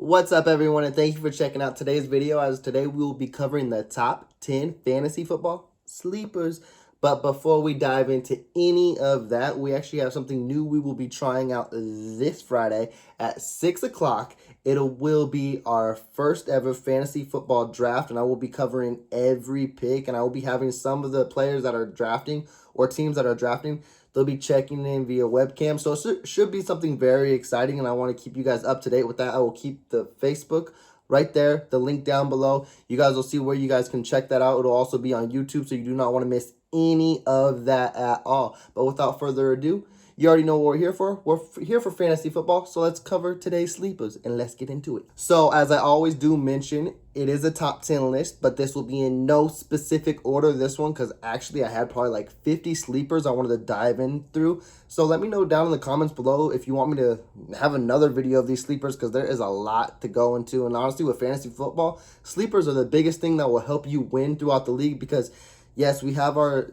What's up, everyone, and thank you for checking out today's video, as today we will be covering the top 10 fantasy football sleepers. But before we dive into any of that, we actually have something new we will be trying out this Friday at 6 o'clock. It will be our first ever fantasy football draft, and I will be covering every pick, and I will be having some of the players that are drafting or teams that are drafting. They'll be checking in via webcam, so it should be something very exciting, and I want to keep you guys up to date with that. I will keep the Facebook right there, the link down below. You guys will see where you guys can check that out. It'll also be on YouTube, so you do not want to miss any of that at all. But without further ado, you already know what we're here for. We're here for fantasy football, so let's cover today's sleepers, and let's get into it. So, as I always do mention, it is a top 10 list, but this will be in no specific order, this one, because actually I had probably like 50 sleepers I wanted to dive in through. So let me know down in the comments below if you want me to have another video of these sleepers, because there is a lot to go into. And honestly, with fantasy football, sleepers are the biggest thing that will help you win throughout the league, because yes, we have our,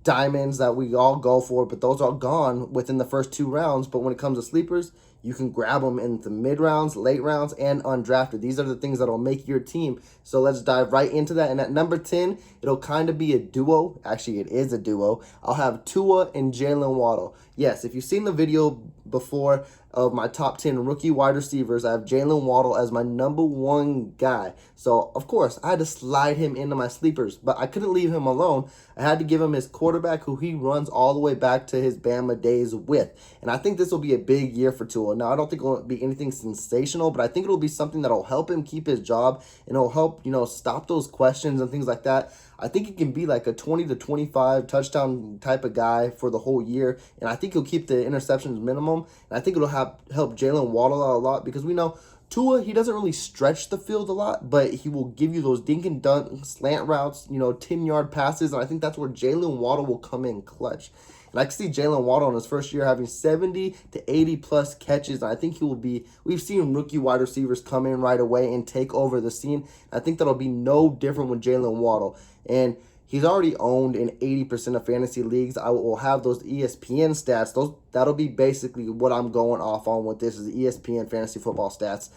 diamonds that we all go for, but those are gone within the first 2 rounds. But when it comes to sleepers, you can grab them in the mid rounds, late rounds, and undrafted. These are the things that will make your team. So let's dive right into that. And at number 10, it'll kind of be a duo. Actually, it is a duo. I'll have Tua and Jalen Waddle. Yes, if you've seen the video before of my top 10 rookie wide receivers, I have Jalen Waddle as my number 1 guy. So, of course, I had to slide him into my sleepers, but I couldn't leave him alone. I had to give him his quarterback, who he runs all the way back to his Bama days with. And I think this will be a big year for Tua. Now, I don't think it will be anything sensational, but I think it'll be something that'll help him keep his job, and it'll help, stop those questions and things like that. I think he can be like a 20 to 25 touchdown type of guy for the whole year, and I think he'll keep the interceptions minimum, and I think it'll help Jalen Waddle out a lot, because we know Tua, he doesn't really stretch the field a lot, but he will give you those dink and dunk slant routes, 10-yard passes, and I think that's where Jalen Waddle will come in clutch. And I can see Jalen Waddle in his first year having 70 to 80 plus catches. And I think he will be, we've seen rookie wide receivers come in right away and take over the scene. I think that'll be no different with Jalen Waddle. And he's already owned in 80% of fantasy leagues. I will have those ESPN stats. That'll be basically what I'm going off on with this, is ESPN fantasy football stats.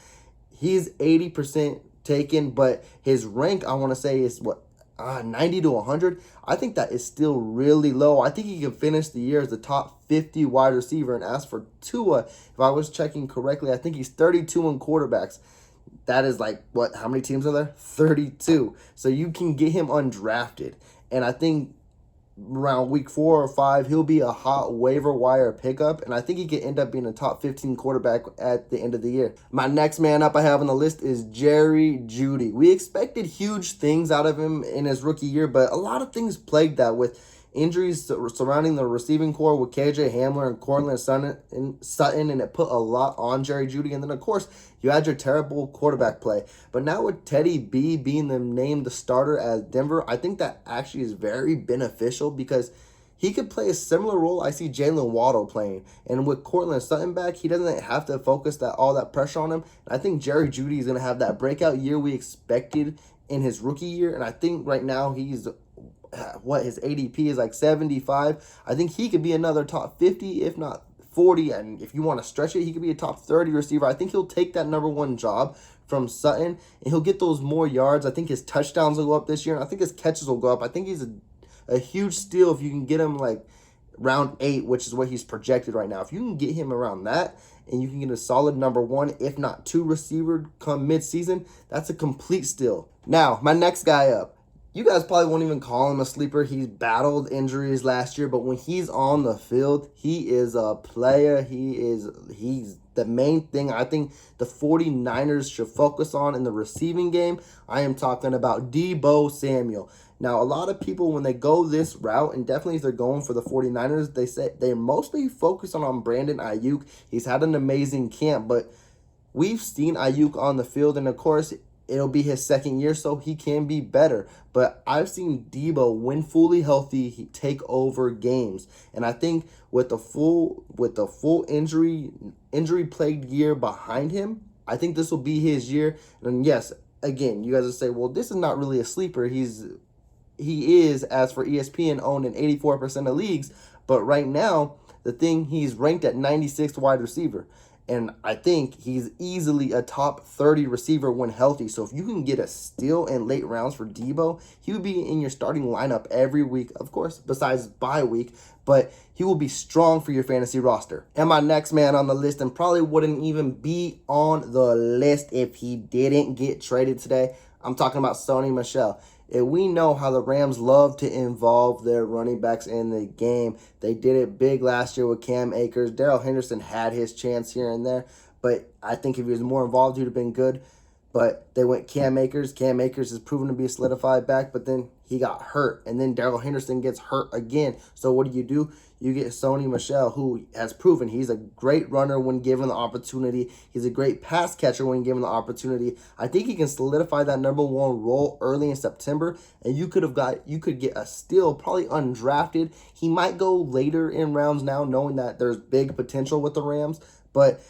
He's 80% taken, but his rank, I want to say, is 90 to 100. I think that is still really low. I think he can finish the year as the top 50 wide receiver. And as for Tua, if I was checking correctly, I think he's 32 in quarterbacks. That is like, how many teams are there? 32. So you can get him undrafted. And I think around week 4 or 5, he'll be a hot waiver wire pickup, and I think he could end up being a top 15 quarterback at the end of the year. My next man up I have on the list is Jerry Jeudy. We expected huge things out of him in his rookie year, but a lot of things plagued that, with injuries surrounding the receiving core with KJ Hamler and Cortland Sutton, and it put a lot on Jerry Jeudy. And then, of course, you had your terrible quarterback play. But now with Teddy B being named the starter at Denver, I think that actually is very beneficial, because he could play a similar role I see Jalen Waddle playing. And with Cortland Sutton back, he doesn't have to focus all that pressure on him. And I think Jerry Jeudy is going to have that breakout year we expected in his rookie year. And I think right now he's his ADP is like 75. I think he could be another top 50, if not 40. And if you want to stretch it, he could be a top 30 receiver. I think he'll take that number 1 job from Sutton, and he'll get those more yards. I think his touchdowns will go up this year, and I think his catches will go up. I think he's a huge steal if you can get him like round 8, which is what he's projected right now. If you can get him around that, and you can get a solid number 1, if not 2 receiver come mid-season, that's a complete steal. Now, my next guy up. You guys probably won't even call him a sleeper. He's battled injuries last year, but when he's on the field, he is a player. He's the main thing I think the 49ers should focus on in the receiving game. I am talking about Deebo Samuel. Now, a lot of people, when they go this route, and definitely if they're going for the 49ers, they say they're mostly focused on Brandon Ayuk. He's had an amazing camp, but we've seen Ayuk on the field, and of course, it'll be his second year, so he can be better. But I've seen Deebo, when fully healthy, take over games. And I think with the full injury plagued year behind him, I think this will be his year. And yes, again, you guys will say, well, this is not really a sleeper. He is, as for ESPN, owned in 84% of leagues. But right now, he's ranked at 96th wide receiver. And I think he's easily a top 30 receiver when healthy. So if you can get a steal in late rounds for Deebo, he would be in your starting lineup every week, of course, besides bye week. But he will be strong for your fantasy roster. And my next man on the list, and probably wouldn't even be on the list if he didn't get traded today, I'm talking about Sony Michel. And we know how the Rams love to involve their running backs in the game. They did it big last year with Cam Akers. Darrell Henderson had his chance here and there, but I think if he was more involved, he would have been good. But they went Cam Akers. Cam Akers is proven to be a solidified back, but then he got hurt. And then Darrell Henderson gets hurt again. So what do? You get Sony Michel, who has proven he's a great runner when given the opportunity. He's a great pass catcher when given the opportunity. I think he can solidify that number one role early in September, and you could get a steal, probably undrafted. He might go later in rounds now, knowing that there's big potential with the Rams, but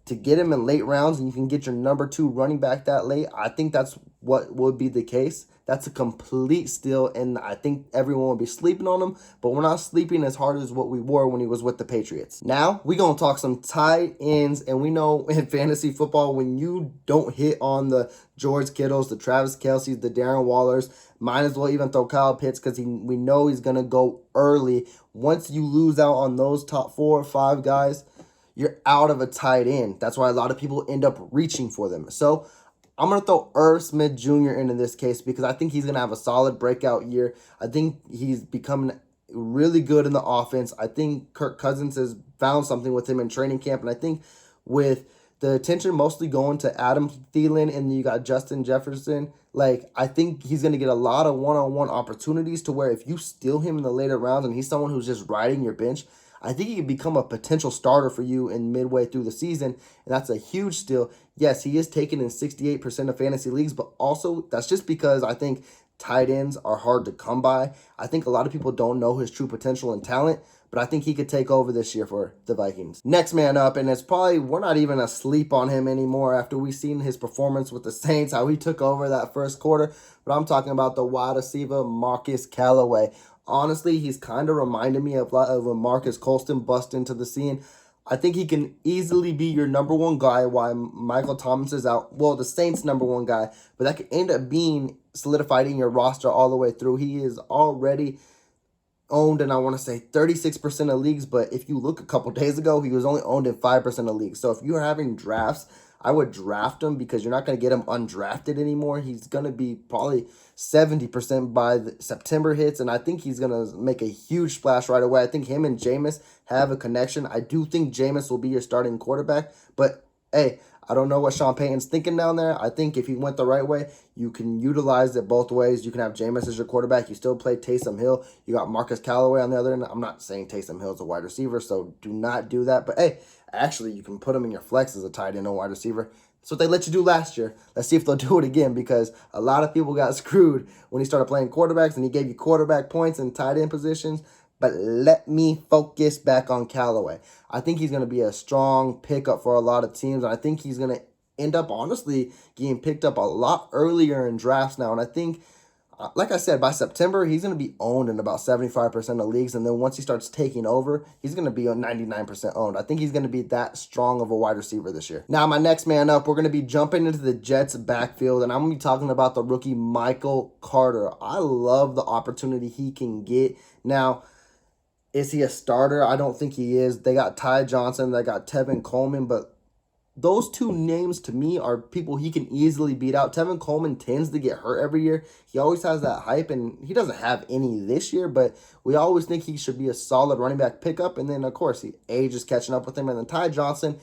to get him in late rounds and you can get your number 2 running back that late, I think that's what would be the case. That's a complete steal, and I think everyone will be sleeping on him, but we're not sleeping as hard as what we were when he was with the Patriots. Now, we're going to talk some tight ends, and we know in fantasy football, when you don't hit on the George Kittles, the Travis Kelce's, the Darren Wallers, might as well even throw Kyle Pitts because we know he's going to go early. Once you lose out on those top 4 or 5 guys, you're out of a tight end. That's why a lot of people end up reaching for them. So I'm going to throw Ermon Smith Jr. into this case because I think he's going to have a solid breakout year. I think he's becoming really good in the offense. I think Kirk Cousins has found something with him in training camp. And I think with the attention mostly going to Adam Thielen and you got Justin Jefferson, I think he's going to get a lot of one-on-one opportunities to where if you steal him in the later rounds and he's someone who's just riding your bench, I think he could become a potential starter for you in midway through the season, and that's a huge steal. Yes, he is taken in 68% of fantasy leagues, but also that's just because I think tight ends are hard to come by. I think a lot of people don't know his true potential and talent, but I think he could take over this year for the Vikings. Next man up, and it's probably, we're not even asleep on him anymore after we've seen his performance with the Saints, how he took over that first quarter, but I'm talking about the wide receiver, Marcus Callaway. Honestly, he's kind of reminded me of when Marcus Colston bust into the scene. I think he can easily be your number 1 guy while Michael Thomas is out. Well, the Saints' number 1 guy, but that could end up being solidified in your roster all the way through. He is already owned in, I want to say, 36% of leagues, but if you look a couple days ago, he was only owned in 5% of leagues. So if you're having drafts, I would draft him because you're not going to get him undrafted anymore. He's going to be probably 70% by the September hits, and I think he's going to make a huge splash right away. I think him and Jameis have a connection. I do think Jameis will be your starting quarterback, but hey, I don't know what Sean Payton's thinking down there. I think if he went the right way, you can utilize it both ways. You can have Jameis as your quarterback. You still play Taysom Hill. You got Marcus Callaway on the other end. I'm not saying Taysom Hill's a wide receiver, so do not do that. But hey, actually, you can put him in your flex as a tight end or wide receiver. That's what they let you do last year. Let's see if they'll do it again because a lot of people got screwed when he started playing quarterbacks and he gave you quarterback points and tight end positions. But let me focus back on Callaway. I think he's going to be a strong pickup for a lot of teams. And I think he's going to end up, honestly, getting picked up a lot earlier in drafts now. And I think, like I said, by September, he's going to be owned in about 75% of leagues. And then once he starts taking over, he's going to be on 99% owned. I think he's going to be that strong of a wide receiver this year. Now, my next man up, we're going to be jumping into the Jets backfield. And I'm going to be talking about the rookie Michael Carter. I love the opportunity he can get. Now, is he a starter? I don't think he is. They got Ty Johnson. They got Tevin Coleman. But those 2 names, to me, are people he can easily beat out. Tevin Coleman tends to get hurt every year. He always has that hype, and he doesn't have any this year. But we always think he should be a solid running back pickup. And then, of course, age is catching up with him. And then Ty Johnson,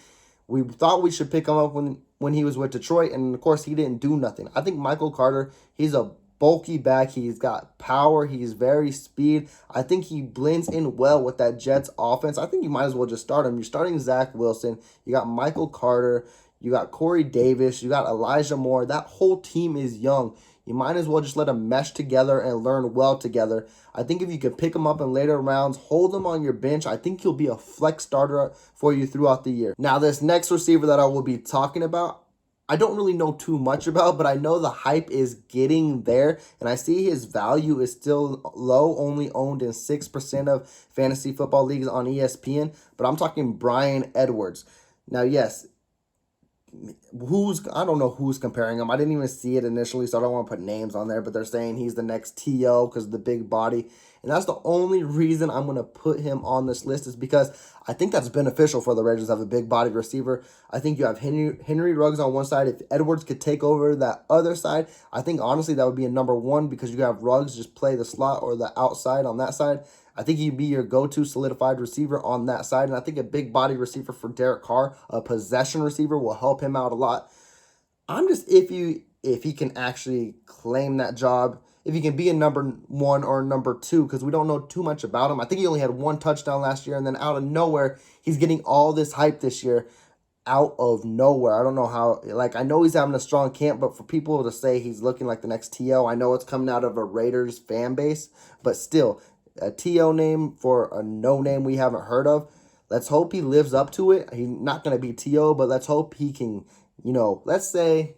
we thought we should pick him up when he was with Detroit. And, of course, he didn't do nothing. I think Michael Carter, he's a bulky back. He's got power. He's very speed. I think he blends in well with that Jets offense. I think you might as well just start him. You're starting Zach Wilson. You got Michael Carter. You got Corey Davis. You got Elijah Moore. That whole team is young. You might as well just let them mesh together and learn well together. I think if you can pick them up in later rounds, hold them on your bench, I think he'll be a flex starter for you throughout the year. Now, this next receiver that I will be talking about, I don't really know too much about, but I know the hype is getting there, and I see his value is still low, only owned in 6% of fantasy football leagues on ESPN, but I'm talking Bryan Edwards. Now, yes, I don't know who's comparing him. I didn't even see it initially, so I don't want to put names on there, but they're saying he's the next TO because of the big body. And that's the only reason I'm going to put him on this list, is because I think that's beneficial for the Raiders to have a big bodied receiver. I think you have Henry Ruggs on one side. If Edwards could take over that other side, I think honestly that would be a number one, because you have Ruggs just play the slot or the outside on that side. I think he'd be your go-to solidified receiver on that side. And I think a big body receiver for Derek Carr, a possession receiver, will help him out a lot. I'm just iffy if he can actually claim that job, if he can be a number one or number two, because we don't know too much about him. I think he only had one touchdown last year, and then out of nowhere, he's getting all this hype this year out of nowhere. I don't know how, I know he's having a strong camp, but for people to say he's looking like the next TO, I know it's coming out of a Raiders fan base, but still, a TO name for a no name we haven't heard of. Let's hope he lives up to it. He's not going to be TO, but let's hope he can, let's say,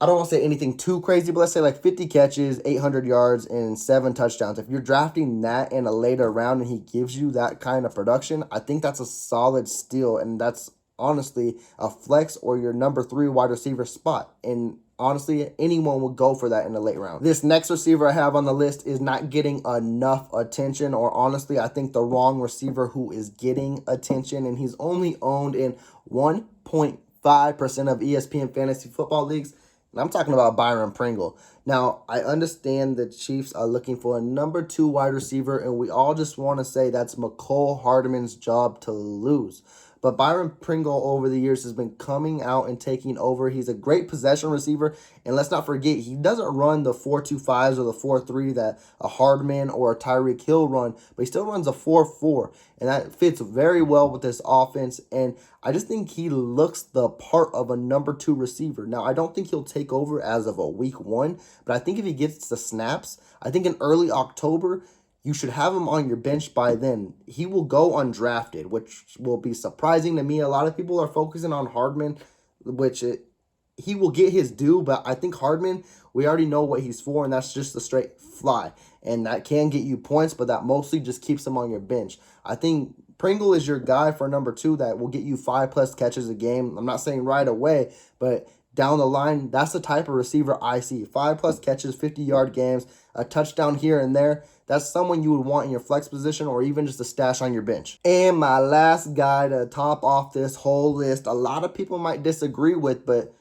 I don't want to say anything too crazy, but let's say 50 catches, 800 yards, and 7 touchdowns. If you're drafting that in a later round and he gives you that kind of production, I think that's a solid steal, and that's honestly a flex or your number 3 wide receiver spot. And honestly, anyone would go for that in the late round. This next receiver I have on the list is not getting enough attention, or honestly, I think the wrong receiver who is getting attention, and he's only owned in 1.5% of ESPN fantasy football leagues. And I'm talking about Byron Pringle. Now, I understand the Chiefs are looking for a number 2 wide receiver, and we all just want to say that's McCole Hardman's job to lose. But Byron Pringle over the years has been coming out and taking over. He's a great possession receiver. And let's not forget, he doesn't run the 4.25s or the 4.3 that a Hardman or a Tyreek Hill run, but he still runs a 4.4. And that fits very well with this offense. And I just think he looks the part of a number 2 receiver. Now, I don't think he'll take over as of a week 1, but I think if he gets the snaps, I think in early October, you should have him on your bench by then. He will go undrafted, which will be surprising to me. A lot of people are focusing on Hardman, he will get his due, but I think Hardman, we already know what he's for, and that's just a straight fly. And that can get you points, but that mostly just keeps him on your bench. I think Pringle is your guy for number 2 that will get you 5+ catches a game. I'm not saying right away, but down the line, that's the type of receiver I see. 5+ catches, 50-yard games, a touchdown here and there. That's someone you would want in your flex position, or even just a stash on your bench. And my last guy to top off this whole list, a lot of people might disagree with, but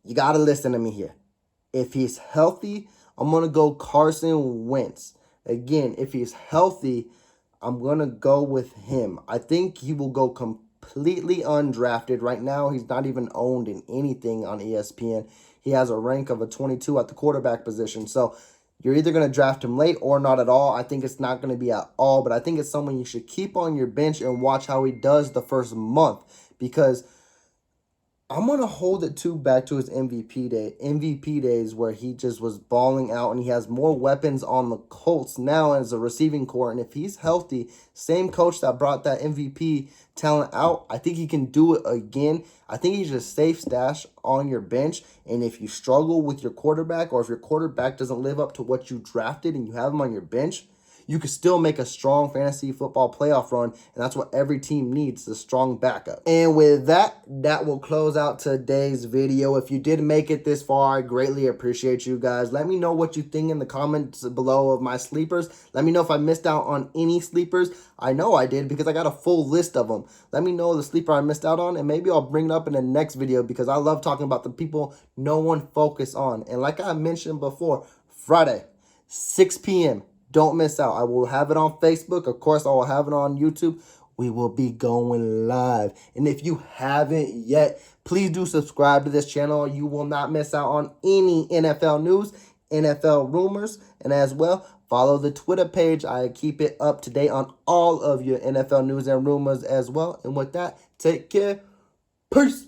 you got to listen to me here. If he's healthy, I'm going to go Carson Wentz. Again, if he's healthy, I'm going to go with him. I think he will go completely undrafted. Right now, he's not even owned in anything on ESPN. He has a rank of a 22 at the quarterback position. So you're either going to draft him late or not at all. I think it's not going to be at all, but I think it's someone you should keep on your bench and watch how he does the first month, because I'm going to hold it back to his MVP days where he just was balling out, and he has more weapons on the Colts now as a receiving core. And if he's healthy, same coach that brought that MVP talent out, I think he can do it again. I think he's just safe stash on your bench. And if you struggle with your quarterback, or if your quarterback doesn't live up to what you drafted and you have him on your bench, you can still make a strong fantasy football playoff run, and that's what every team needs, a strong backup. And with that, that will close out today's video. If you did make it this far, I greatly appreciate you guys. Let me know what you think in the comments below of my sleepers. Let me know if I missed out on any sleepers. I know I did, because I got a full list of them. Let me know the sleeper I missed out on, and maybe I'll bring it up in the next video, because I love talking about the people no one focus on. And like I mentioned before, Friday, 6 p.m., don't miss out. I will have it on Facebook. Of course, I will have it on YouTube. We will be going live. And if you haven't yet, please do subscribe to this channel. You will not miss out on any NFL news, NFL rumors, and as well, follow the Twitter page. I keep it up to date on all of your NFL news and rumors as well. And with that, take care. Peace.